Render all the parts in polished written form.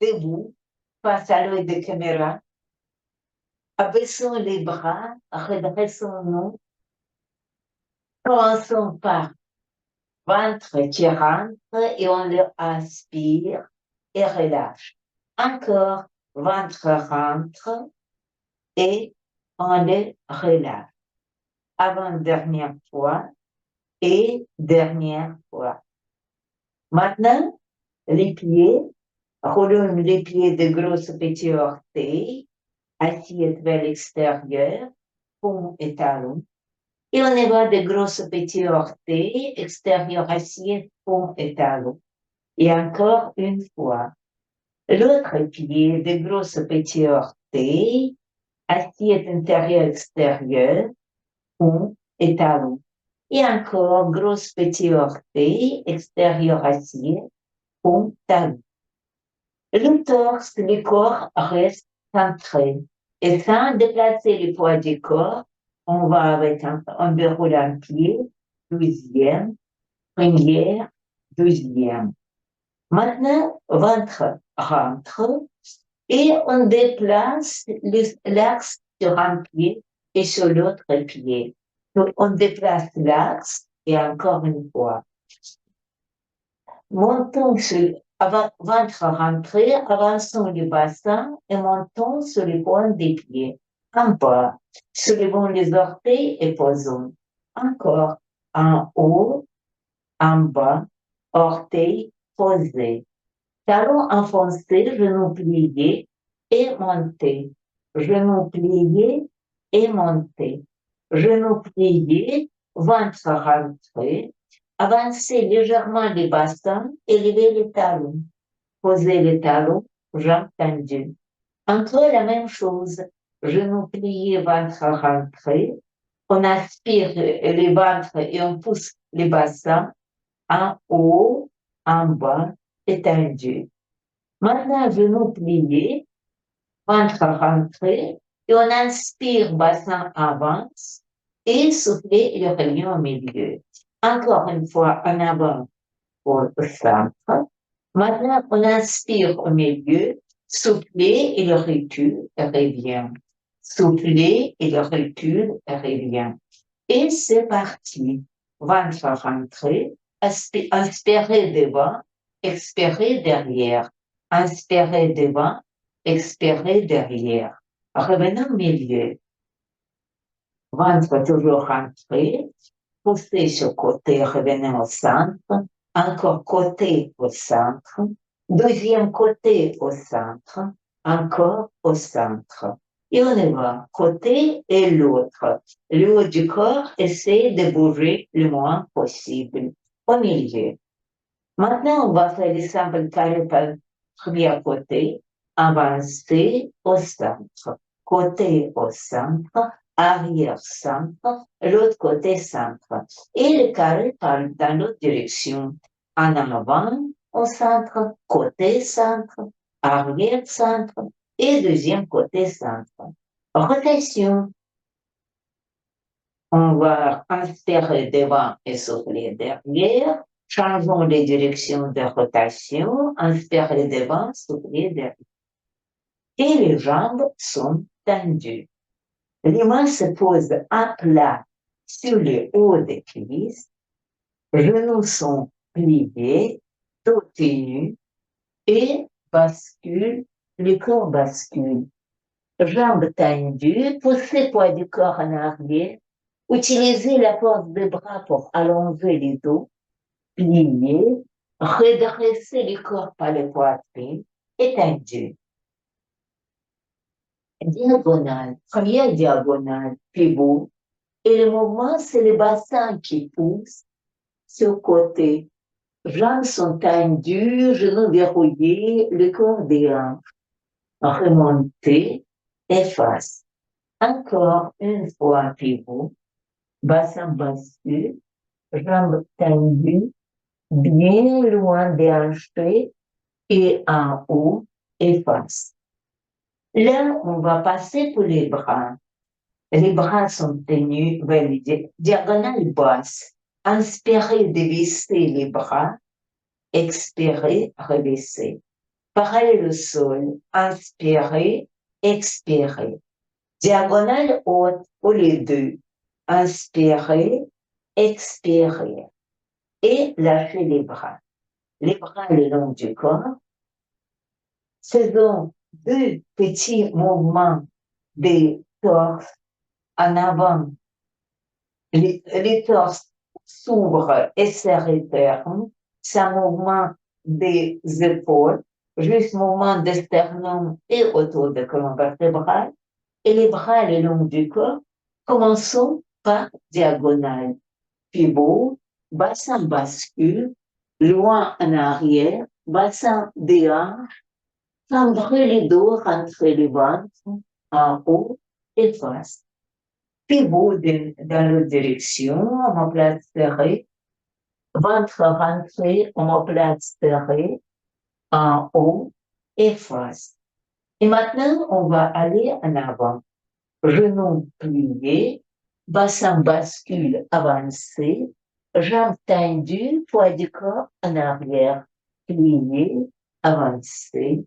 debout, face à l'œil de caméra. Abaissons les bras, redressons-nous. Commençons par ventre qui rentre et on le aspire et relâche. Encore, ventre rentre et on le relâche. Avant-dernière fois et dernière fois. Maintenant, les pieds, roulons les pieds de grosses petits orteils, assiette vers l'extérieur, paume et talon. Et on y va de grosses petits orteils, extérieur assiette, paume et talon. Et encore une fois. L'autre pied de grosses petits orteils, assiette intérieure extérieure, paume et talon. Et encore grosses petits orteils, extérieur assiette, paume, talon. Le torse, le corps reste centré. Et sans déplacer le poids du corps, on va avec on déroule un pied, deuxième, première, deuxième. Maintenant, ventre rentre et on déplace l'axe sur un pied et sur l'autre pied. Donc, on déplace l'axe et encore une fois. Montons ventre rentré, avançons le bassin et montons sur les points des pieds. En bas, soulevons les orteils et posons. Encore en haut, en bas, orteils posés. Talons enfoncés, genoux pliés et montés. Genoux pliés et montés. Genoux pliés, ventre rentré. Avancez légèrement les bastons, élevez les talons. Posez les talons, jambes tendues. Encore la même chose. Genoux pliés, ventre rentré. On aspire les ventres et on pousse les bassins en haut, en bas, étendus. Maintenant, genoux pliés, ventre rentré, et on inspire, bassin avance, et soufflez et le revient au milieu. Encore une fois, en avant pour le centre. Maintenant, on inspire au milieu, soufflez et le recul revient. Soufflez et le recul revient. Et c'est parti. Ventre rentré, inspirez devant, expirez derrière. Inspirez devant, expirez derrière. Revenons au milieu. Ventre toujours rentré, poussez sur côté, revenez au centre. Encore côté au centre. Deuxième côté au centre. Encore au centre. Et on y va, côté et l'autre. Le haut du corps, essayez de bouger le moins possible. Au milieu. Maintenant, on va faire les simples carrés par premier côté. Avancer au centre. Côté au centre. Arrière centre. L'autre côté centre. Et le carré parle dans l'autre direction. En avant, au centre. Côté centre. Arrière centre. Et deuxième côté centre. Rotation. On va inspirer devant et souffler derrière. Changeons les directions de rotation. Inspirer devant, souffler derrière. Et les jambes sont tendues. Les mains se posent à plat sur le haut des cuisses. Genoux sont pliés, dos tenu et bascule, le corps bascule. Jambes tendues, poussez le poids du corps en arrière. Utilisez la force des bras pour allonger les dos, plier, redresser le corps par le poitrine, étendu. Diagonale, première diagonale, pivot. Et le mouvement, c'est le bassin qui pousse sur le côté. Jambes sont tendues, genoux verrouillés, le corps déhanché. Remontez, efface. Encore une fois, pivot. Bassin bascule, jambes tendues, bien loin des hanches et en haut, efface. Là, on va passer pour les bras. Les bras sont tenus vers les diagonales basses. Inspirez, dévissez les bras. Expirez, rebaissez. Parallèle au sol, inspirez, expirez. Diagonale haute pour les deux. Inspirez, expirez. Et lâchez les bras. Les bras le long du corps. Faisons 2 petits mouvements des torses en avant. Les torses s'ouvrent et se referment. C'est un mouvement des épaules, juste mouvement de sternum et autour de colonne vertébrale. Et les bras le long du corps. Commençons par diagonale. Pivot, bassin bascule, loin en arrière, bassin déhanche, cambrez les dos, rentrez les ventres en haut et face. Pivot dans l'autre direction, omoplate serrée, ventre rentré, omoplate serrée, en haut et face. Et maintenant, on va aller en avant. Genoux pliés, bassin bascule avancé, jambes tendues, poids du corps en arrière, plié, avancé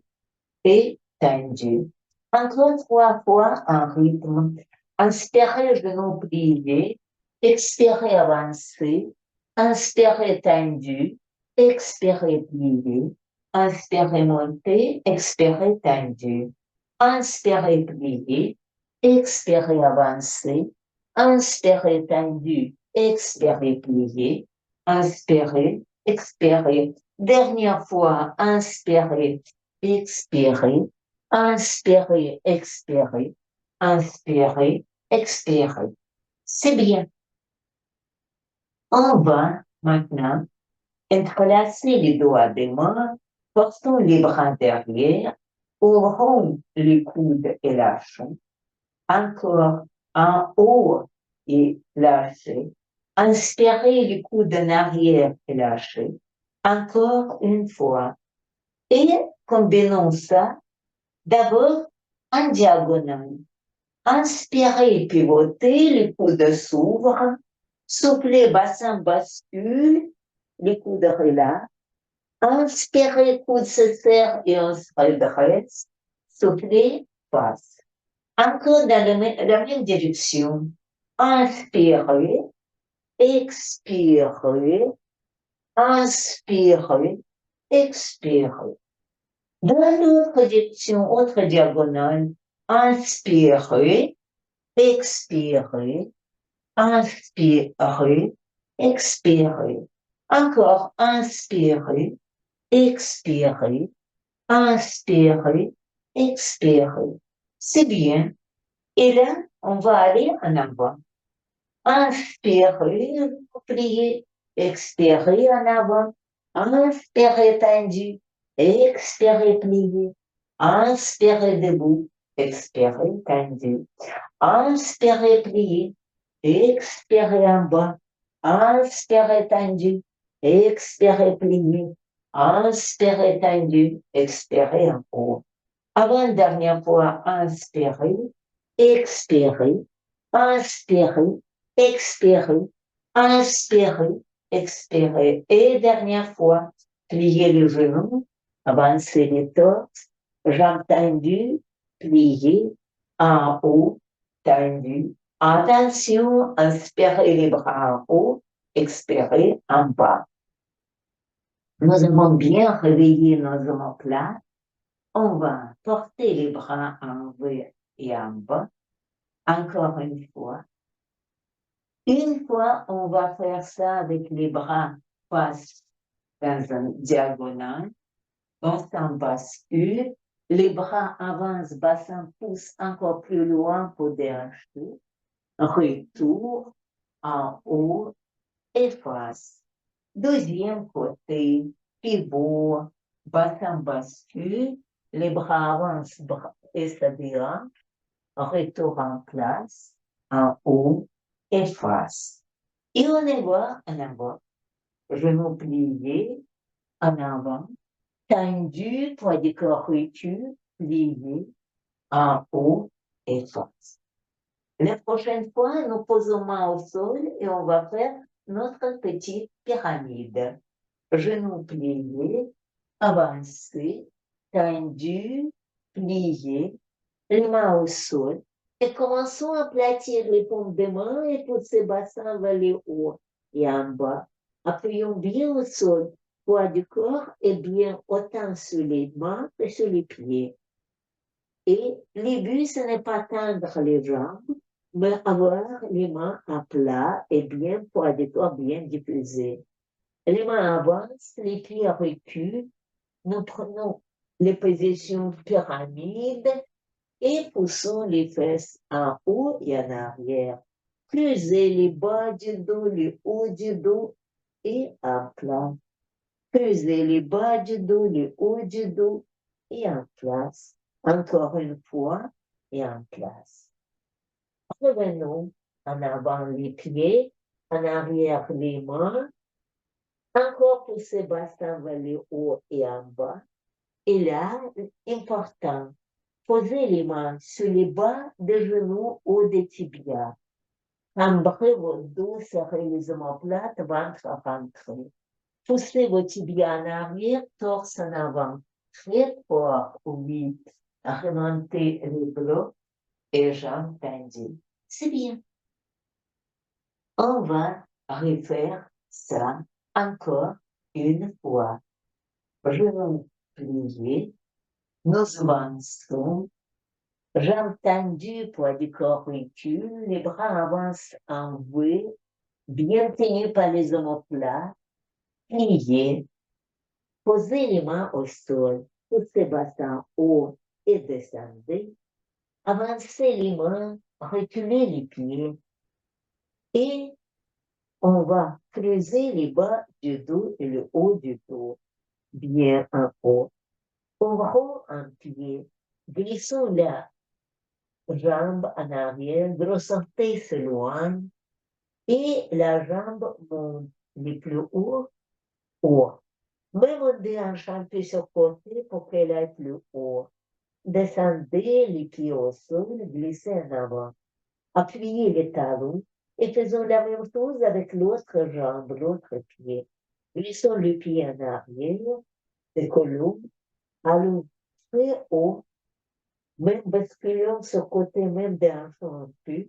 et tendu. Encore 3 fois en rythme. Inspirez, genoux pliés, expirez, avancé, inspirez, tendu, expirez, plié, inspirez, monter, expirez, tendu, inspirez, plié, expirez, avancé, inspirez, tendu, expirez, plié, inspirez, expirez. Dernière fois, inspirez, expirez, inspirez, expirez, inspirez, expirez. C'est bien. On va maintenant entrelacer les doigts des mains, portons les bras derrière, ouvrons les coudes et lâchons. Encore en haut et lâchez. Inspirez les coudes en arrière et lâchez. Encore une fois. Et combinons ça d'abord en diagonale. Inspirez, pivotez, les coudes s'ouvrent. Soufflez, bassin bascule, les coudes relâchent. Inspirez, coudes se serrent et on se redresse. Soufflez, passe. Encore dans la même direction. Inspirez, expirez, inspirez, expirez. Dans l'autre direction, autre diagonale, inspirez, expirez, inspirez, expirez. Encore inspirez, expirez, inspirez, expirez. C'est bien. Et là, on va aller en avant. Inspirez, pliez, expirez en avant. Inspirez tendu, expirez plié. Inspirez debout, expirez tendu. Inspirez plié, expirez en bas. Inspirez tendu, expirez plié. Inspirez tendu, expirez en haut. Avant-dernière fois, inspirez, expirez, inspirez, expirez, inspirez, expirez. Et dernière fois, pliez les genoux, avancez les torses, jambes tendues, pliées, en haut, tendues. Attention, inspirez les bras en haut, expirez en bas. Nous avons bien réveillé nos omoplates. On va porter les bras en haut et en bas. Encore une fois. Une fois, on va faire ça avec les bras face dans une diagonale. On s'en bascule. Les bras avancent, bassin pousse encore plus loin pour déracher. Retour en haut et face. Deuxième côté, pivot, bassin bascule. Les bras avancent et se dérangent. Retour en place, en haut et face. Et on y va en avant. Genoux pliés, en avant. Tendu, poids du corps recul, plié, en haut et face. La prochaine fois, nous posons main au sol et on va faire notre petite pyramide. Genoux pliés, avancés, tendues, pliées, les mains au sol, et commençons à aplatir les paumes des mains et pousser bassin vers le haut et en bas. Appuyons bien au sol, poids du corps et bien autant sur les mains que sur les pieds. Et le but, ce n'est pas tendre les jambes, mais avoir les mains à plat et bien poids du corps bien diffusé. Les mains avancent, les pieds reculent. Nous prenons les positions pyramides et poussons les fesses en haut et en arrière. Creusez les bas du dos, le haut du dos et en place. Creusez les bas du dos, le haut du dos et en place. Encore une fois et en place. Revenons en avant les pieds, en arrière les mains. Encore pousser bassin vers le haut et en bas. Et là, important, posez les mains sur les bas des genoux ou des tibias. Cambrez vos dos, serrez les omoplates, ventre rentré. Poussez vos tibias en arrière, torse en avant. Très fort, oui. Remontez les bras et jambes tendues. C'est bien. On va refaire ça encore une fois. Genoux pliés, nous avançons. Jambes tendues, poids du corps recule, les bras avancent en V, bien tenus par les omoplates, pliés. Posez les mains au sol, poussez bassin haut et descendez. Avancez les mains, reculez les pieds et on va creuser les bas du dos et le haut du dos, bien en haut. Ouvrons un pied, glissons la jambe en arrière, ressentez s'éloigne et la jambe monte le plus haut. Même on déhanche un peu sur côté pour qu'elle aille plus haut. Descendez les pieds au sol, glissez en avant. Appuyez les talons et faisons la même chose avec l'autre jambe, l'autre pied. Glissons le pied en arrière, décollons, allons très haut, même basculons sur côté, même déhanchons un peu,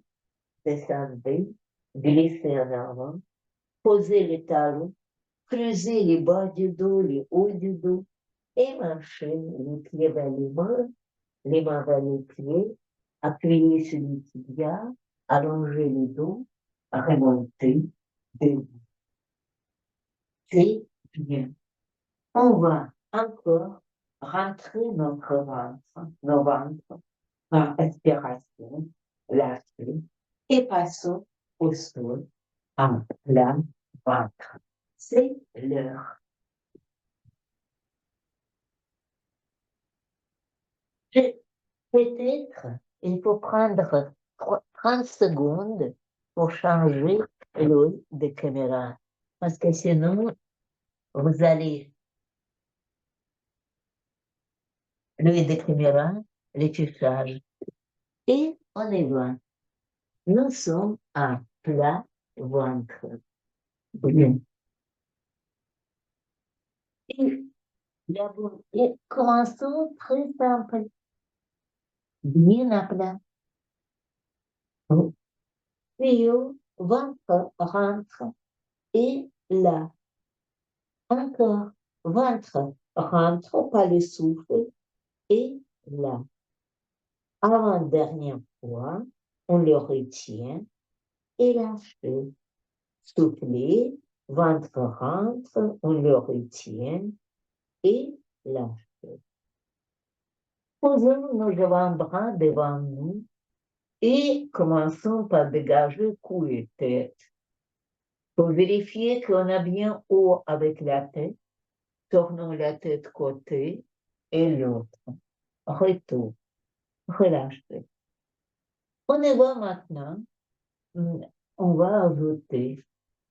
descendez, glissez en avant, posez les talons, creusez les bas du dos, les hauts du dos, et marchez les pieds vers les mains vers les pieds, appuyez sur les tibias, allongez le dos, remontez, debout. C'est bien. On va encore rentrer nos ventres par expiration, lâcher, et passons au sol en plein ventre. C'est l'heure. Peut-être il faut prendre 30 secondes pour changer l'œil de caméra. Parce que sinon, vous allez l'œil de caméra, l'affichage. Et on y va. Nous sommes à plat ventre. Bien. Et, et commençons très simple. Bien à plat. Puis, ventre rentre. Et là, encore, ventre rentre par le souffle. Et là, avant-dernière fois, on le retient et lâche. Souffler, ventre rentre, on le retient et lâche. Posons nos avant-bras devant nous et commençons par dégager cou et tête. Pour vérifier qu'on a bien haut avec la tête, tournons la tête côté et l'autre. Retour, relâchez. On y va maintenant. On va ajouter.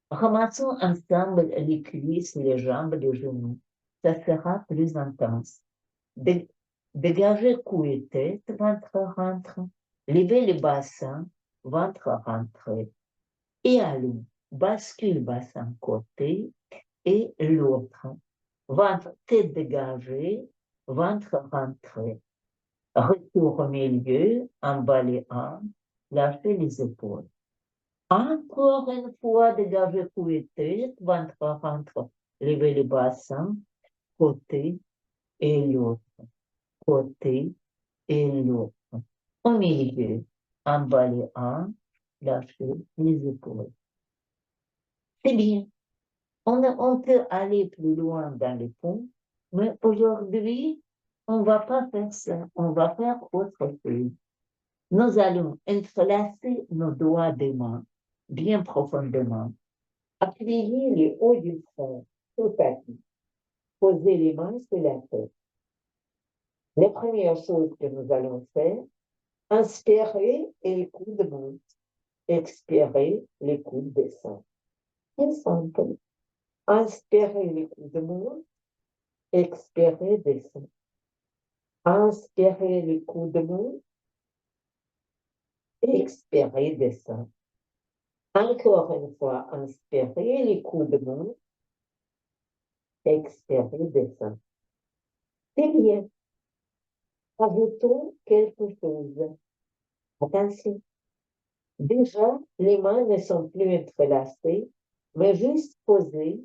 Ramassons ensemble les cuisses, les jambes, les genoux. Ça sera plus intense. Dégagez cou et tête, ventre rentre. Levez le bassin, ventre rentre. Et allons, bascule bassin côté et l'autre. Ventre, tête dégagée, ventre rentré. Retour au milieu, en bas les hanches, lâchez les épaules. Encore une fois, dégagez cou et tête, ventre rentre, levez le bassin, côté et l'autre, côté et l'autre. Au milieu, en bas les hanches, lâchez les épaules. C'est bien. On peut aller plus loin dans les ponts, mais aujourd'hui, on ne va pas faire ça. On va faire autre chose. Nous allons entrelacer nos doigts des mains bien profondément. Appuyez le haut du front sur le tapis. Posez les mains sur la tête. La première chose que nous allons faire, inspirez et les coudes montent. Expirez, les coudes descendent. C'est simple. Inspirez, les coudes montent. Expirez, descendez. Inspirez, les coudes montent. Expirez, descendez. Encore une fois, inspirez, les coudes montent. Expirez, descendez. C'est bien. Ajoutons quelque chose. Attention. Déjà, les mains ne sont plus entrelacées, mais juste posées,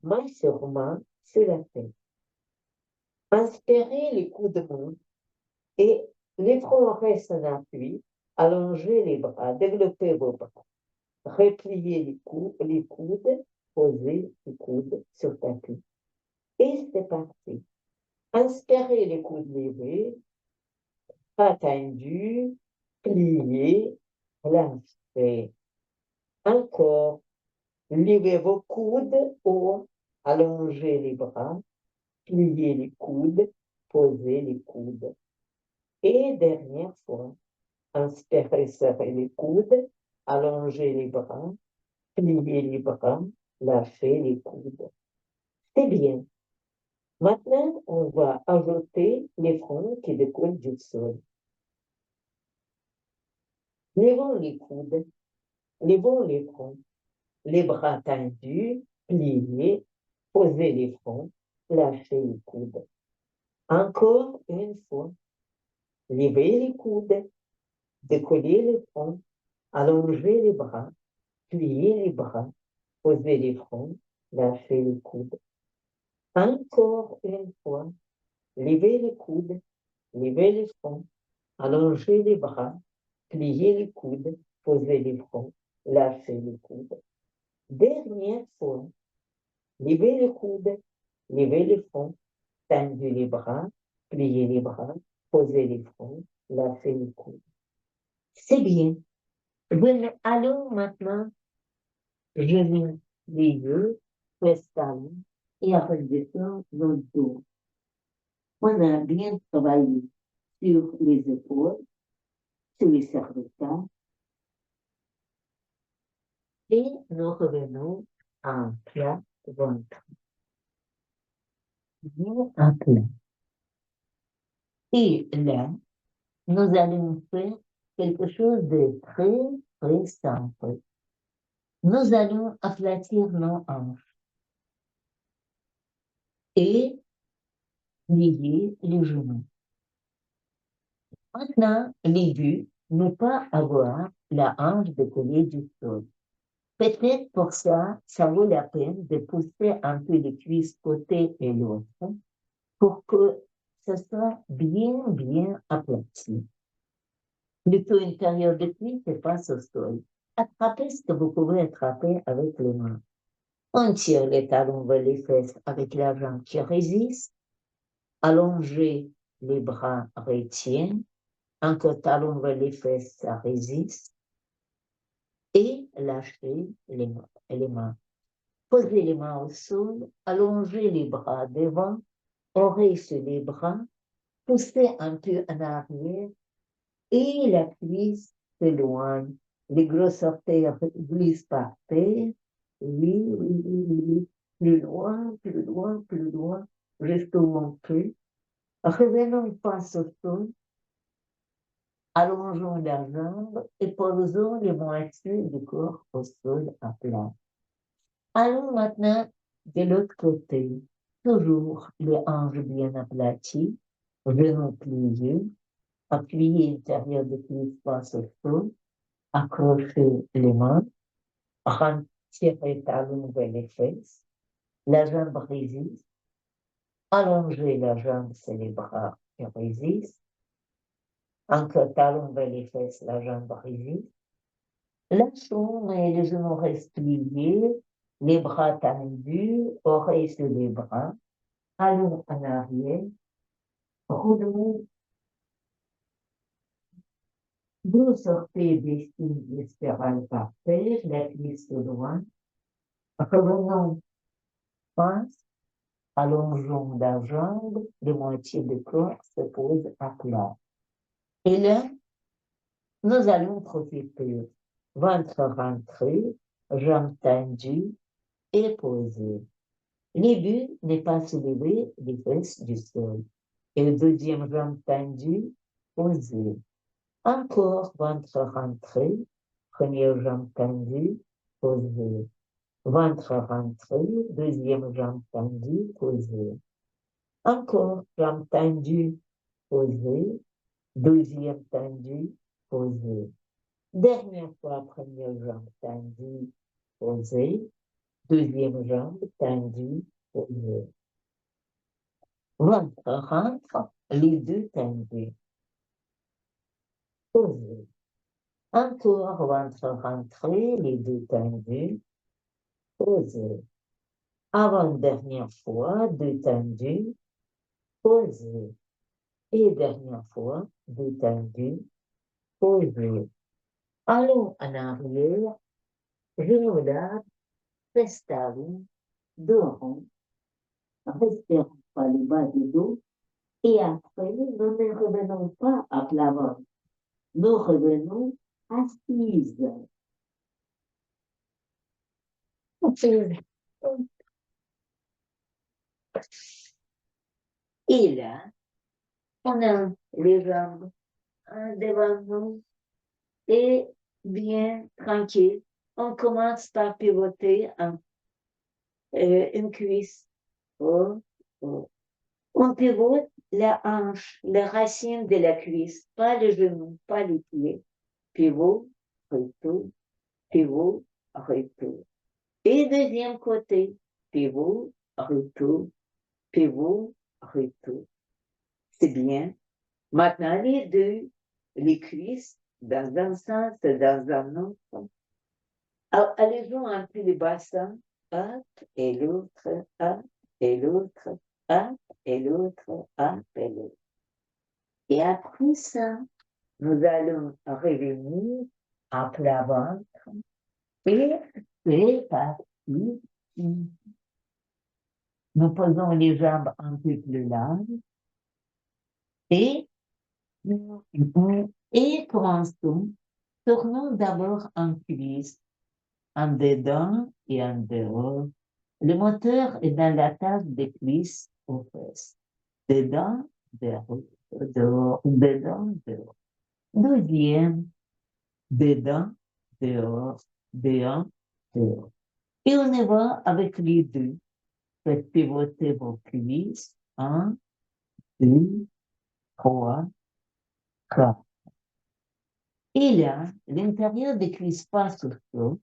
main sur main, sur la tête. Inspirez les coudes montent et les fronts restent en appui. Allongez les bras, développez vos bras. Repliez les coudes, posez les coudes sur le tapis. Et c'est parti. Inspirez les coudes levés, pas tendus, pliez, lâchez. Encore, levez vos coudes haut, allongez les bras, pliez les coudes, posez les coudes. Et dernière fois, inspirez, serrez les coudes, allongez les bras, pliez les bras, lâchez les coudes. C'est bien. Maintenant, on va ajouter les fronts qui découlent du sol. Levons les coudes, levons les fronts, les bras tendus, pliés, posez les fronts, lâchez les coudes. Encore une fois, levez les coudes, décollez les fronts, allongez les bras, pliez les bras, posez les fronts, lâchez les coudes. Encore une fois, levez les coudes, levez les fronts, allongez les bras, pliez les coudes, posez les fronts, lâchez les coudes. Dernière fois, levez les coudes, levez les fronts, tendez les bras, pliez les bras, posez les fronts, lâchez les coudes. C'est bien. Allons maintenant, je vais les yeux, installer et après descendre notre dos. On a bien travaillé sur les épaules, sur les cervicales, et nous revenons en plat ventre. Bien en plat. Et là, nous allons faire quelque chose de très, très simple. Nous allons aplatir nos hanches et plier les genoux. Maintenant, le but n'est pas avoir la hanche décollée du sol. Peut-être pour ça, ça vaut la peine de pousser un peu les cuisses côté et l'autre pour que ce soit bien, bien aplati. Le taux intérieur de cuisse se passe au sol. Attrapez ce que vous pouvez attraper avec les mains. On tire les talons vers les fesses avec la jambe qui résiste. Allongez les bras, retient. Encore talon vers les fesses, ça résiste. Et lâchez les mains. Posez les mains au sol, allongez les bras devant, oreilles sur les bras, poussez un peu en arrière et la cuisse s'éloigne. Les gros orteils glissent par terre. Oui, oui, oui, oui. Plus loin, plus loin, plus loin, jusqu'où on peut. Revenons face au sol. Allongeons la jambe et posons les moitiés du corps au sol à plat. Allons maintenant de l'autre côté. toujours les hanches bien aplaties, genoux pliés, appuyez l'intérieur de cuisse face au sol, accrochez les mains, tirez talons vers les fesses, la jambe résiste, allongez la jambe sur les bras qui résistent, encore talons vers les fesses, la jambe résiste, lâchons, mais les genoux restent pliés, les bras tendus, oreilles sur les bras, allons en arrière, roulons. Vous sortez des signes spirales par terre, la cuisse au loin. Revenons face, allongeons la jambe, les moitiés du corps se posent à plat. Et là, nous allons profiter. Ventre rentré, jambes tendues et posées. Le but n'est pas soulever les fesses du sol. Et le deuxième jambe tendue, posée. Encore ventre rentré, première jambe tendue, posée. Ventre rentré, deuxième jambe tendue, posée. Encore jambe tendue, posée. Deuxième tendue, posée. Dernière fois, première jambe tendue, posée. Deuxième jambe tendue, posée. Ventre rentre, les deux tendus, posés. Encore ventre rentré, les deux tendus, posés. Avant-dernière fois, deux tendus, posés. Et dernière fois, deux tendus, posés. Allons en arrière, genoux larges, fesses dos rond, respirons par le bas du dos, et après, nous ne revenons pas à plat ventre. Nous revenons assises. Et là, on a les jambes devant nous et bien tranquille. On commence par pivoter une cuisse. Oh, oh. On pivote la hanche, la racine de la cuisse, pas le genou, pas les pieds. Pivot, retour, pivot, retour. Et deuxième côté, pivot, retour, pivot, retour. C'est bien. Maintenant, les deux, les cuisses, dans un sens, dans un autre. Allez-vous un peu le bassin, hop, et l'autre, hop, et l'autre, hop, et l'autre, hop, et l'autre. Et après ça, nous allons revenir à plat ventre et c'est parti. Nous posons les jambes un peu plus larges et commençons. Tournons d'abord en cuisse, en dedans et en dehors. Le moteur est dans la table des cuisses aux fesses. Dedans, dehors, dehors, dedans, dehors. Deuxième, dedans, dehors, dedans, dehors. Et on y va avec les deux. Faites pivoter vos cuisses. 1, 2, 3, 4. Et là, l'intérieur des cuisses passe au sol.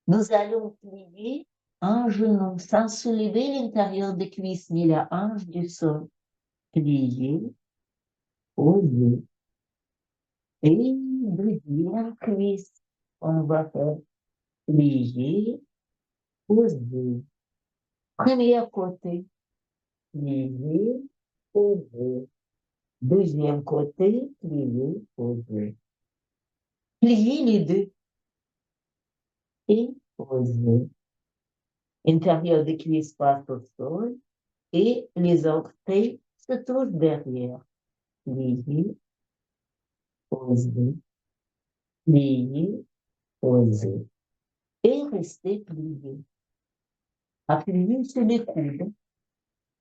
Nous allons plier un genou sans soulever l'intérieur des cuisses ni la hanche du sol. Plier, poser. Et deuxième cuisse, on va faire plier, poser. Premier côté, plier, poser. Deuxième côté, plier, poser. Plier les deux et poser. Intérieur des cuisses passe au sol et les orteils se touchent derrière. Plier, poser, plier, poser. Et rester plié. Appuyez sur les coudes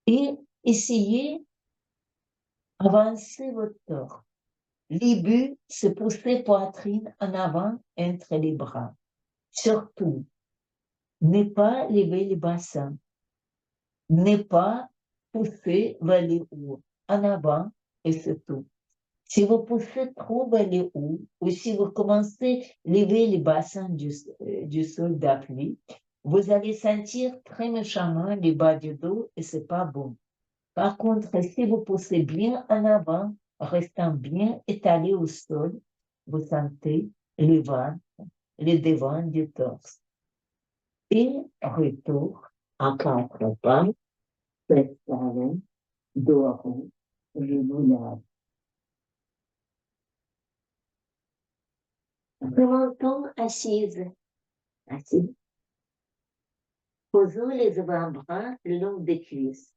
et essayez d'avancer votre corps. Le but, c'est pousser poitrine en avant entre les bras. Surtout, ne pas lever le bassin. Ne pas pousser vers le haut, en avant, et c'est tout. Si vous poussez trop vers le haut, ou si vous commencez à lever le bassin du sol d'appui, vous allez sentir très méchamment le bas du dos et c'est pas bon. Par contre, si vous poussez bien en avant, restant bien étalé au sol, vous sentez le ventre, le devant du torse. Et retour en quatre pas, fesses talons, dos rond, genoux larges. Remontons assise. Assise. Posons les avant-bras le long des cuisses.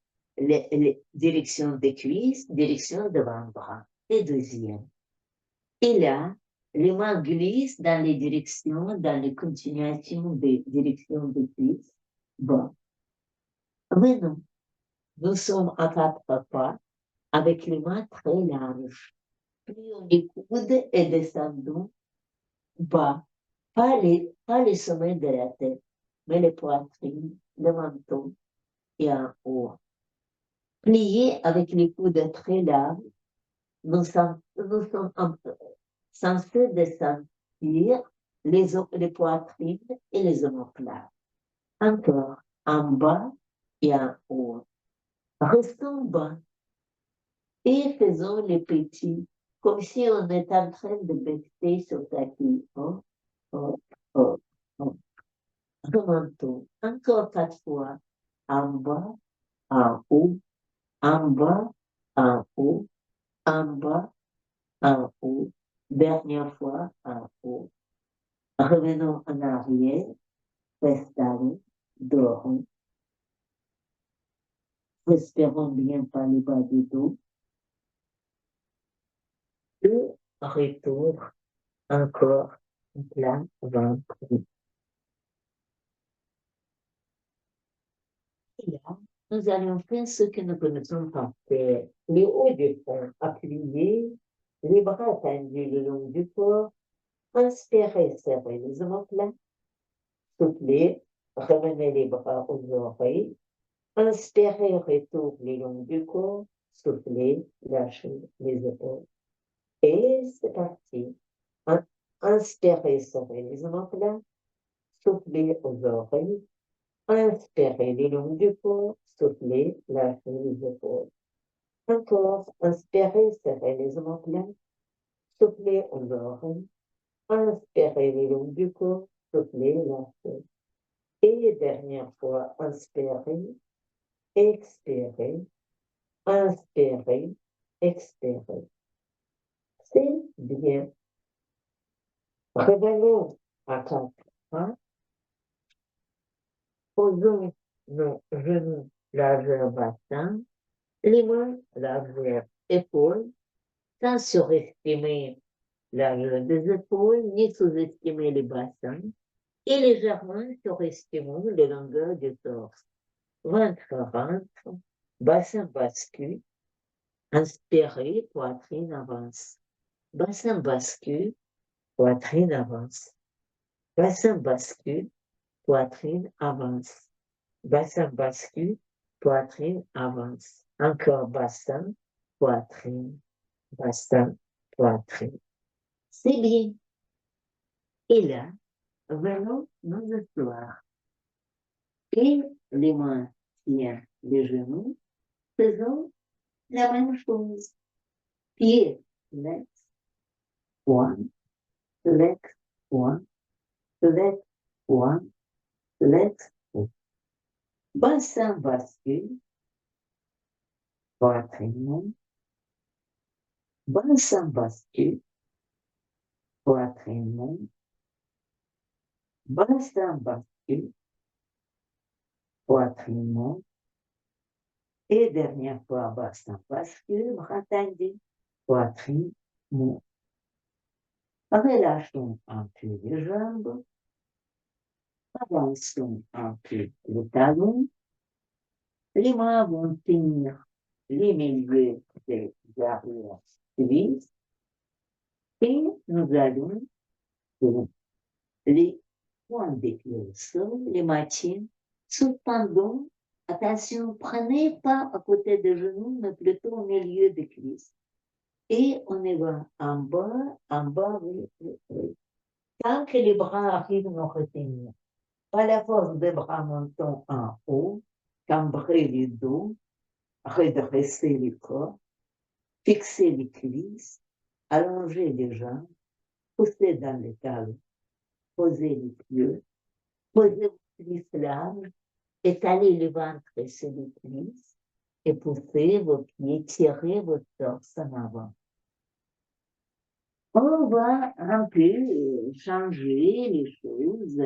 Direction des cuisses, direction devant-bras. Et deuxième. Et là, les mains glissent dans les directions, dans les continuations des directions des cuisses. Bon. Maintenant, nous sommes à quatre pas avec les mains très larges. Plions les coudes et descendons bas. Pas les sommets de la tête, mais les poitrines, le menton et en haut. Pliés avec les coudes très larges, nous sommes censés descendre les poitrines et les omoplates. Encore en bas et en haut. Restons bas et faisons les petits, comme si on était en train de becter sur tapis. Oh, oh, oh, oh. Remontons encore 4 fois. En bas, en haut, en bas, en haut, en bas, en haut. Dernière fois, en haut. Revenons en arrière, restons, dormons. Respirons bien par le bas du dos. Et retour encore plein ventre. Et là, nous allons faire ce que nous connaissons par faire. Le haut du front appuyé, les bras tendus le long du corps. Inspirez, serrez les omoplates. Soufflez, remenez les bras aux oreilles. Inspirez, retour le long du corps. Soufflez, lâchez les épaules. Et c'est parti. Inspirez, serrez les omoplates. Soufflez aux oreilles. Inspirez le long du corps. Soufflez, lâchez les épaules. Encore, inspirez, serrez les omoplates. Soufflez aux oreilles. Inspirez le long du corps. Soufflez, lâchez. Et dernière fois, inspirez, expirez, inspirez, expirez. C'est bien. Revenons à 4 pas. Posons nos genoux largeur bassin, les mains largeur épaules, sans surestimer la largeur des épaules, ni sous-estimer le bassin, et légèrement surestimons la longueur du torse. Ventre rentre, bassin bascule, inspirez, poitrine avance. Bassin bascule, poitrine avance. Bassin bascule, poitrine avance. Bassin bascule, poitrine avance. Encore bassin, poitrine, bassin, poitrine. C'est bien. Et là, venons nous asseoir. Et les mains tiennent les genoux. Faisons la même chose. Pieds, legs, one, legs, one, legs, one, legs, one. Bassin bascule, poitrine, bassin bascule, poitrine, bassin bascule, poitrine, et dernière fois, bassin bascule, bras tendus, poitrine, monte. Relâchons un peu les jambes, avançons un peu le talon, les mains vont tenir les milieux des arrière-cuisses et nous allons pour les points des pieds au sol, les maintient, suspendons Attention, prenez pas à côté des genoux, mais plutôt au milieu des cuisses. Et on y va en bas, oui, oui, oui. Tant que les bras arrivent à nous retenir. Pas la force des bras montants en haut, cambrer les dos, redresser le corps, fixer les cuisses, allonger les jambes, pousser dans les talons, poser les pieds, poser vos cuisses larges, étaler le ventre sur les cuisses et pousser vos pieds, tirer votre torse en avant. On va un peu changer les choses.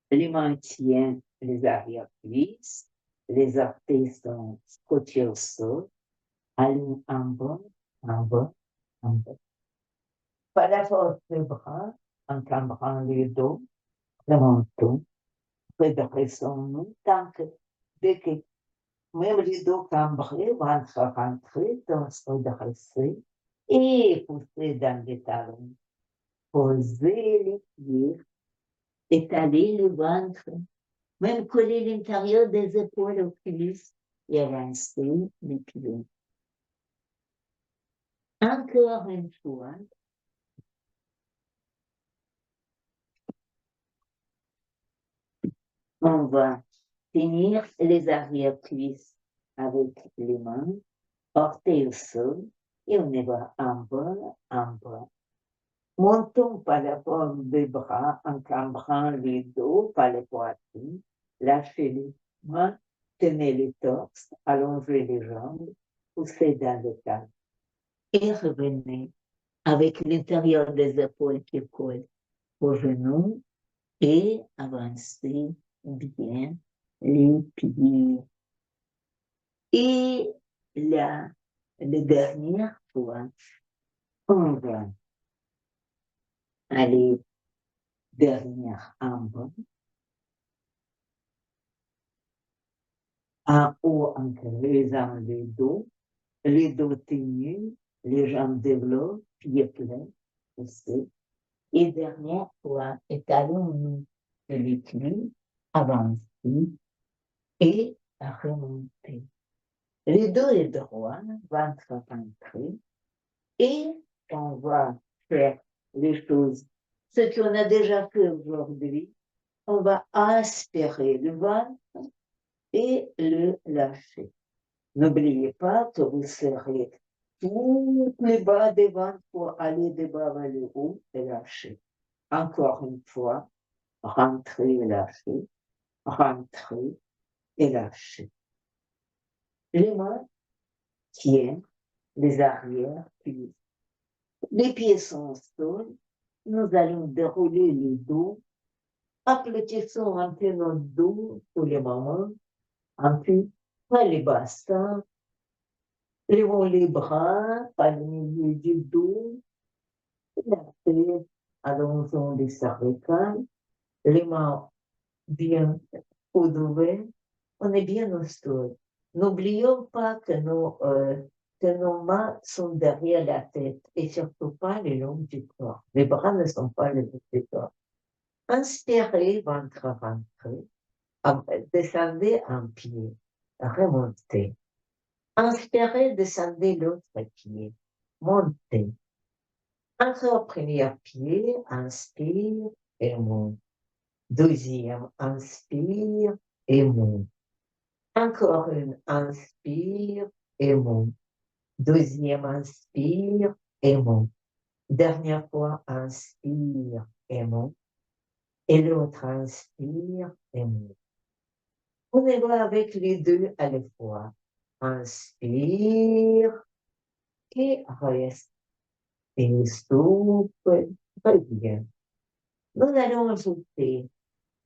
Les mains tiennent les arrière-cuisses, les orteils sont scotchés au sol, allons en bas, en bas, en bas. Pas la force des bras, en cambrant le dos, remontons, redressons-nous, tant que, dès que même le dos cambré, ventre rentré, torse redressé, et pousser dans les talons. Posez les pieds, étaler le ventre, même coller l'intérieur des épaules aux cuisses et avancer les pieds. Encore une fois, on va tenir les arrière-cuisses avec les mains, orteils au sol, et on y va en bas, en bas. Montons par la forme des bras en cambrant les dos par les poitrines, lâchez les mains, tenez le torse, allongez les jambes, poussez dans le talon. Et revenez avec l'intérieur des épaules qui collent aux genoux et avancez bien les pieds. Et là, la dernière fois, on va aller derrière en bas, en haut en creusant le dos tenu, les jambes développées, pieds pleins, aussi. Et dernière fois, étalons-nous les culs, avancez et remontez. Le dos est droit, ventre rentré, et on va faire les choses. Ce qu'on a déjà fait aujourd'hui, on va aspirer le ventre et le lâcher. N'oubliez pas que vous serrez tout le bas des ventres pour aller de bas vers le haut et lâcher. Encore une fois, rentrer et lâcher, rentrer et lâcher. Les mains tiennent les arrière-cuisses. Les pieds sont au sol. Nous allons dérouler le dos. Aplatissons un peu notre dos pour le moment. Un peu, pas les bastons. Levons les bras par le milieu du dos. La tête, allongeons les cervicales. Les mains bien ouvertes. On est bien au sol. N'oublions pas que nos mains sont derrière la tête et surtout pas le long du corps. Les bras ne sont pas le long du corps. Inspirez, ventre rentré, descendez un pied, remontez. Inspirez, descendez l'autre pied, montez. Encore premier pied, inspire et monte. Deuxième, inspire et monte. Encore une, inspire et monte. Deuxième, inspire et monte. Dernière fois, inspire et monte. Et l'autre, inspire et monte. On y va avec les deux à la fois. Inspire et reste. Et souffle. Très bien. Nous allons ajouter,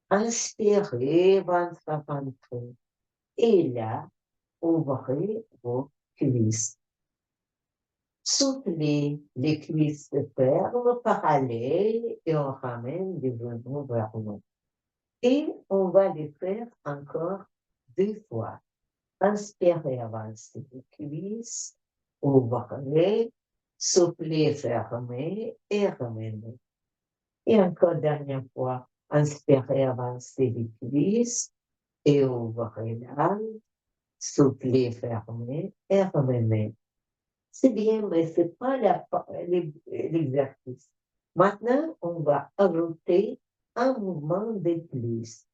inspirez, ventre rentré. Et là, ouvrez vos cuisses. Soufflez les cuisses fermes, parallèles, et on ramène les genoux vers nous. Et on va les faire encore 2 fois. Inspirez, avancez les cuisses, ouvrez, soufflez, fermez et ramenez. Et encore dernière fois, inspirez, avancez les cuisses, et ouvrez l'âme, soufflez, fermez et remenez. C'est bien, mais c'est pas l'exercice. Maintenant, on va ajouter un mouvement de plus.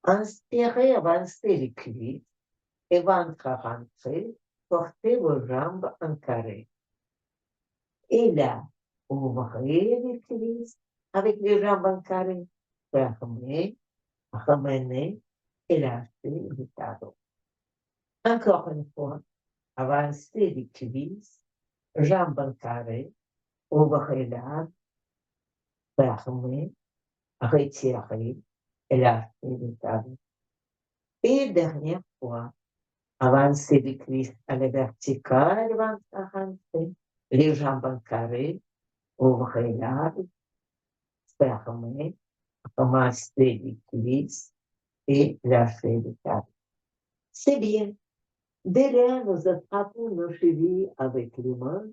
Inspirez, avancez les cuisses et ventre rentré, portez vos jambes en carré. Et là, ouvrez les cuisses avec les jambes en carré, fermez, ramenez et lâchez le talon. Encore une fois, avancez les cuisses, jambes en carré, ouvrez là, fermez, retirez et lâchez le talon. Et dernière fois, avancez les cuisses à la verticale, ventre rentré, les jambes en carré, ouvrez là, fermez, ramassez les cuisses et lâchez le talon. C'est bien. Derrière, nous attrapons nos chevilles avec les mains,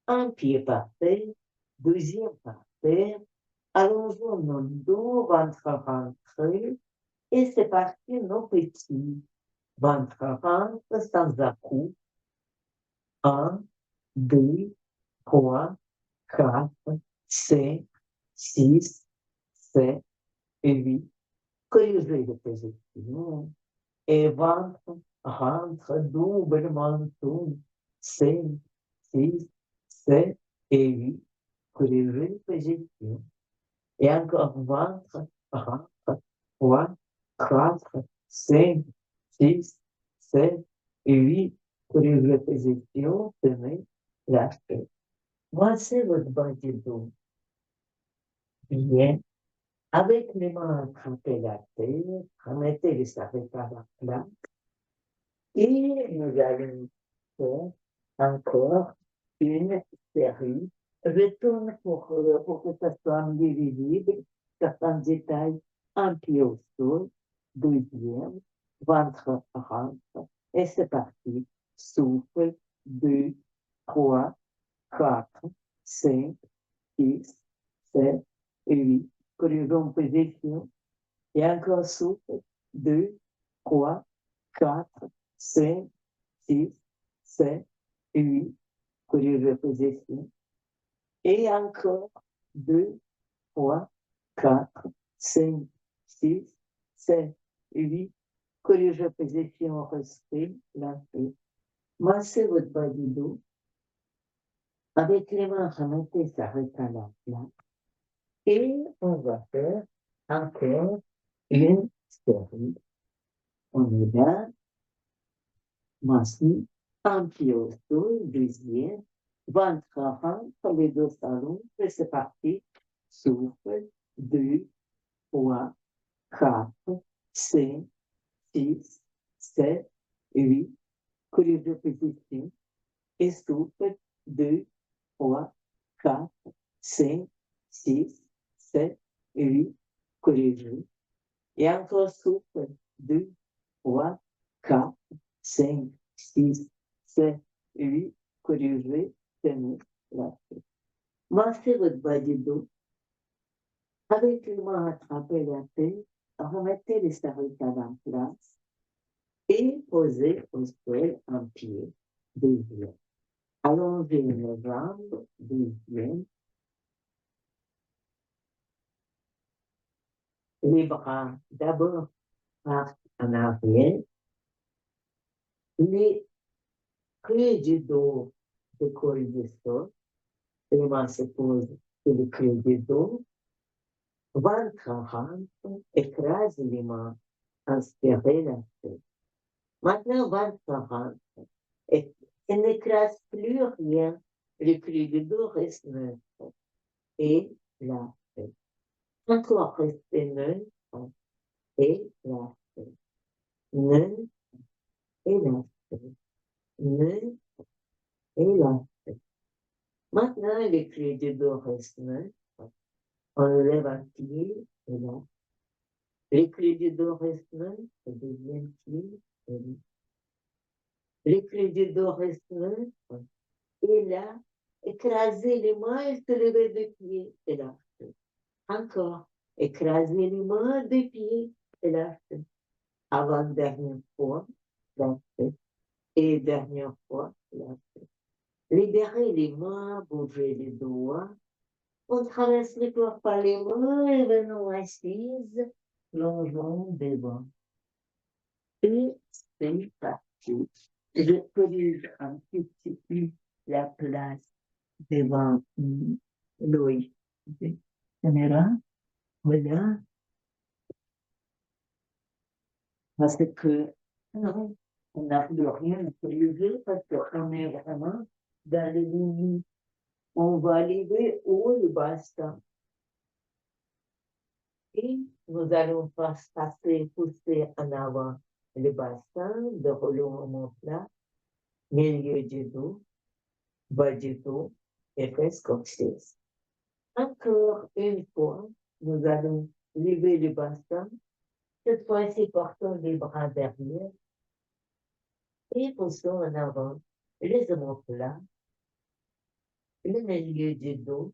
un pied par terre, deuxième par terre, allongeons nos dos, ventre rentré, et c'est parti, nos petits. Ventre rentre sans à-coup. 1, 2, 3, 4, 5, 6, 7 et 8. Corrigez les positions. Et ventre rentre doublement tout. 5, 6, 7 et 8. Corrigez les positions. Et encore ventre rentre 3, 4, 5, 6, 7 et 8. Corrigez les positions. Tenez, lâchez. Voici votre bas du dos. Bien. Avec les mains attrapées la terre, remettez les cervicales à la place. Et nous allons faire encore une série. Je tourne pour que ça soit mieux visible. Certains détails, un pied au sol, deuxième, ventre rentre. Et c'est parti. Souffle, 2, 3, 4, 5, 6, 7 et 8. Corrigeons position. Et encore souffle. 2, 3, 4, 5, 6, 7 et 8. Corrigeons position. Et encore 2, 3, 4, 5, 6, 7 et 8. Corrigeons position. Respect. Lâchez. Massez votre bas du dos. Avec les mains, remettez sa reste à la place. Et on va faire encore une série. On est là, voici, un pied au sol, deuxième, ventre rentre, les deux talons, et c'est parti. Souffle, 2, 3, 4, 5, 6, 7, 8, corrige de position, et souffle, 2, 3, 4, 5, 6, 7, 8, corrige. Et encore souffle, 2, 3, 4, 5, 6, 7, 8, corrigez, tenez, lâchez. Massez votre bas du dos. Avec les mains attrapées la tête, remettez les cervicales en place et posez au sol un pied, deuxième. Allongez les jambes, deuxième. Les bras d'abord partent en arrière. Les clés du dos décollent du sol. Les mains se posent sur le clé du dos. Ventre rentre, écrase les mains, inspirez la tête. Maintenant, ventre rentre et n'écrase plus rien. Le clé du dos reste neutre. Et la tête. Encore rester neutre et la tête. Neutre et la tête. Neutre et la tête. Maintenant, le clé du dos reste neutre. On lève un pied et là. Les clés du dos restent neutres, le deuxième pied, et là. Les clés du dos restent neutres, et là, écraser les mains et se lever de pied, et là. Encore, écraser les mains, deux pieds, et là. avant-dernière fois, la tête, et dernière fois, la tête. Libérez les mains, bougez les doigts. On traverse le corps par les mains et venons assises, plongeons devant. Et c'est parti. Je corrige un petit peu la place devant l'œil. Caméra, voilà. Parce que non, on n'a plus rien à corriger parce qu'on est vraiment dans les limites. On va lever haut le bassin. Et nous allons passer, pousser en avant le bassin, de roulement plat, milieu du dos, bas du dos et fesses coccyx. Encore une fois, nous allons lever le bassin. Cette fois-ci, portons les bras derrière et poussons en avant les omoplates, le milieu du dos,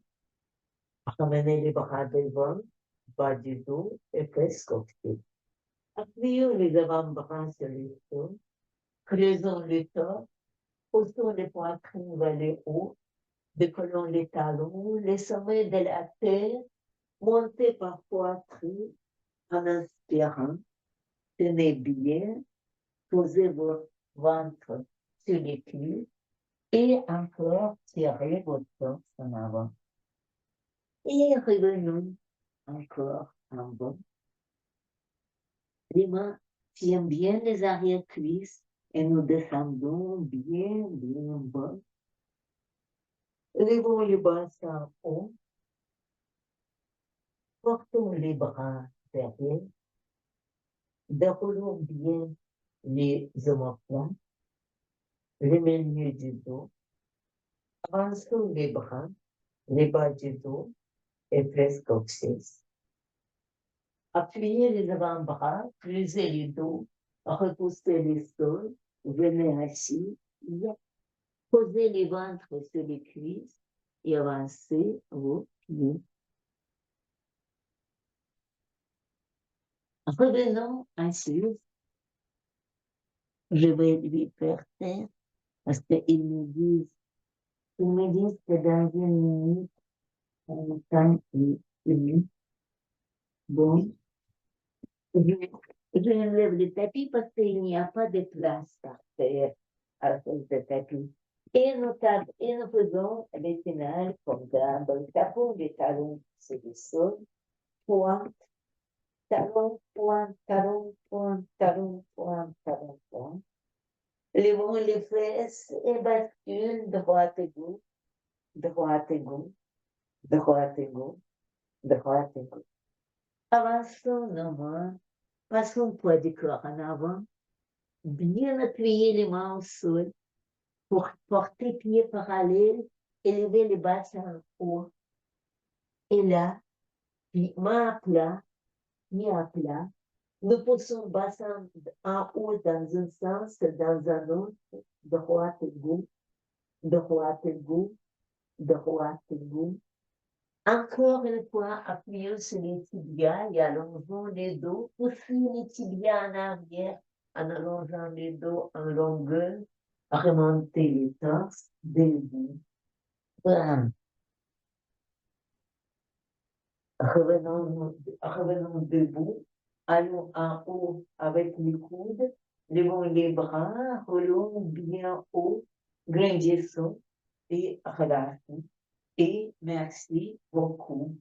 ramenez les bras devant, bas du dos et fesses coccyx. Appuyons les avant-bras sur le sol, creusons le torse, poussons les poitrines vers le haut, décollons les talons, les sommets de la tête, montez par poitrine en inspirant, tenez bien, posez votre ventre sur les cuisses et encore tirez votre torse en avant. Et revenons encore en bas. Les mains tiennent bien les arrière-cuisses et nous descendons bien, bien bas. Levons le bassin haut, portons les bras derrière, déroulons bien les omoplates, le milieu du dos, avançons les bras, les bas du dos et fesses coccyx. Appuyez les avant-bras, creusez le dos, repoussez les sols, venez assis, posez les ventres sur les cuisses et avancez vos pieds. Revenons ainsi. Je vais lui faire taire parce qu'ils me disent que dans une minute, on temps est fini. Bon, je lève le tapis parce qu'il n'y a pas de place par terre à cause du tapis. Et nous faisons les finales comme ça. Donc, tapons les talons sur le sol, pointe, talon, pointe, talon, pointe, talon, pointe, talon, pointe. Levons les fesses et bascule droite et gauche, droite et gauche, droite et gauche, droite et gauche. Avançons nos mains, passons le poids du corps en avant, bien appuyer les mains au sol pour porter pieds parallèles et lever les bassins en haut. Et là, puis main à plat, pied à plat, nous poussons le bassin en haut dans un sens, dans un autre, droite et gauche, droite et gauche, droite et gauche. Encore une fois, appuyons sur les tibias et allongeons les dos. Poussez les tibias en arrière en allongeant les dos en longueur. Remontez les torses, debout. Voilà. Revenons debout. Allons en haut avec les coudes. Levons les bras, roulons bien haut, grandissons et relâchons. Et merci beaucoup.